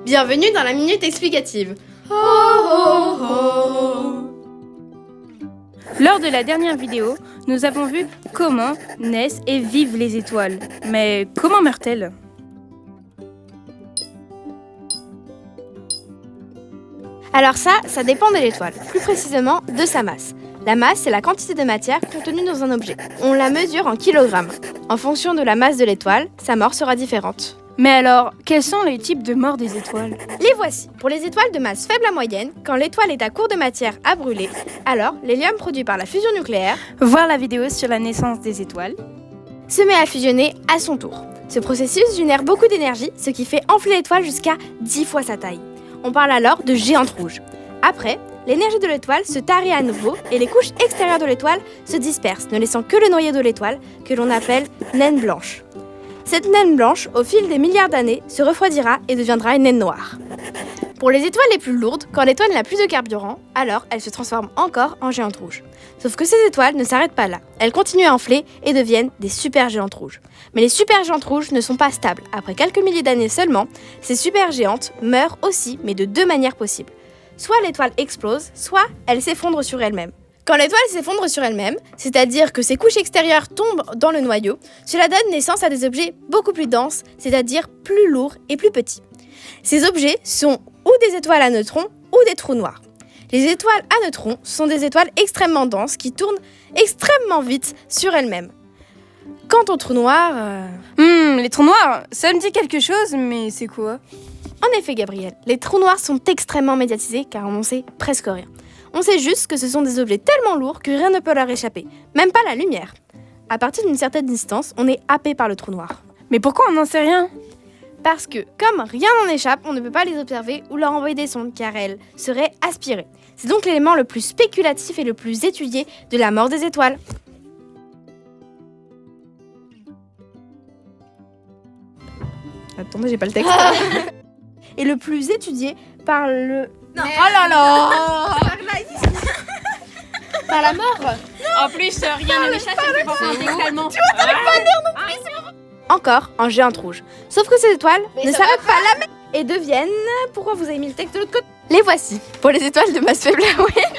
Bienvenue dans la Minute Explicative. Lors de la dernière vidéo, nous avons vu comment naissent et vivent les étoiles. Mais comment meurent-elles ? Alors ça dépend de l'étoile, plus précisément de sa masse. La masse, c'est la quantité de matière contenue dans un objet. On la mesure en kilogrammes. En fonction de la masse de l'étoile, sa mort sera différente. Mais alors, quels sont les types de morts des étoiles ? Les voici. Pour les étoiles de masse faible à moyenne, quand l'étoile est à court de matière à brûler, alors l'hélium produit par la fusion nucléaire, Voir la vidéo sur la naissance des étoiles. se met à fusionner à son tour. Ce processus génère beaucoup d'énergie, ce qui fait enfler l'étoile jusqu'à 10 fois sa taille. On parle alors de géante rouge. Après, l'énergie de l'étoile se tarit à nouveau et les couches extérieures de l'étoile se dispersent, ne laissant que le noyau de l'étoile, que l'on appelle naine blanche. Cette naine blanche, au fil des milliards d'années, se refroidira et deviendra une naine noire. Pour les étoiles les plus lourdes, quand l'étoile n'a plus de carburant, alors elle se transforme encore en géante rouge. Sauf que ces étoiles ne s'arrêtent pas là. Elles continuent à enfler et deviennent des supergéantes rouges. Mais les supergéantes rouges ne sont pas stables. Après quelques milliers d'années seulement, ces supergéantes meurent aussi, mais de deux manières possibles. Soit l'étoile explose, soit elle s'effondre sur elle-même. Quand l'étoile s'effondre sur elle-même, c'est-à-dire que ses couches extérieures tombent dans le noyau, cela donne naissance à des objets beaucoup plus denses, c'est-à-dire plus lourds et plus petits. Ces objets sont ou des étoiles à neutrons ou des trous noirs. Les étoiles à neutrons sont des étoiles extrêmement denses qui tournent extrêmement vite sur elles-mêmes. Quant aux trous noirs... Les trous noirs, ça me dit quelque chose, mais c'est quoi ? En effet, Gabriel, les trous noirs sont extrêmement médiatisés car on n'en sait presque rien. On sait juste que ce sont des objets tellement lourds que rien ne peut leur échapper, même pas la lumière. À partir d'une certaine distance, on est happé par le trou noir. Mais pourquoi on n'en sait rien ? Parce que, comme rien n'en échappe, on ne peut pas les observer ou leur envoyer des sondes car elles seraient aspirées. C'est donc l'élément le plus spéculatif et le plus étudié de la mort des étoiles. Attendez, j'ai pas le texte. Et le plus étudié par le... Non. Oh là là. Par la mort. En plus, rien ne m'échappe, ça me fait penser intégralement. Encore en géante rouge. Sauf que ces étoiles ne s'arrêtent pas là et deviennent... Pourquoi vous avez mis le texte de l'autre côté ? Les voici. Pour les étoiles de masse faible à moyenne.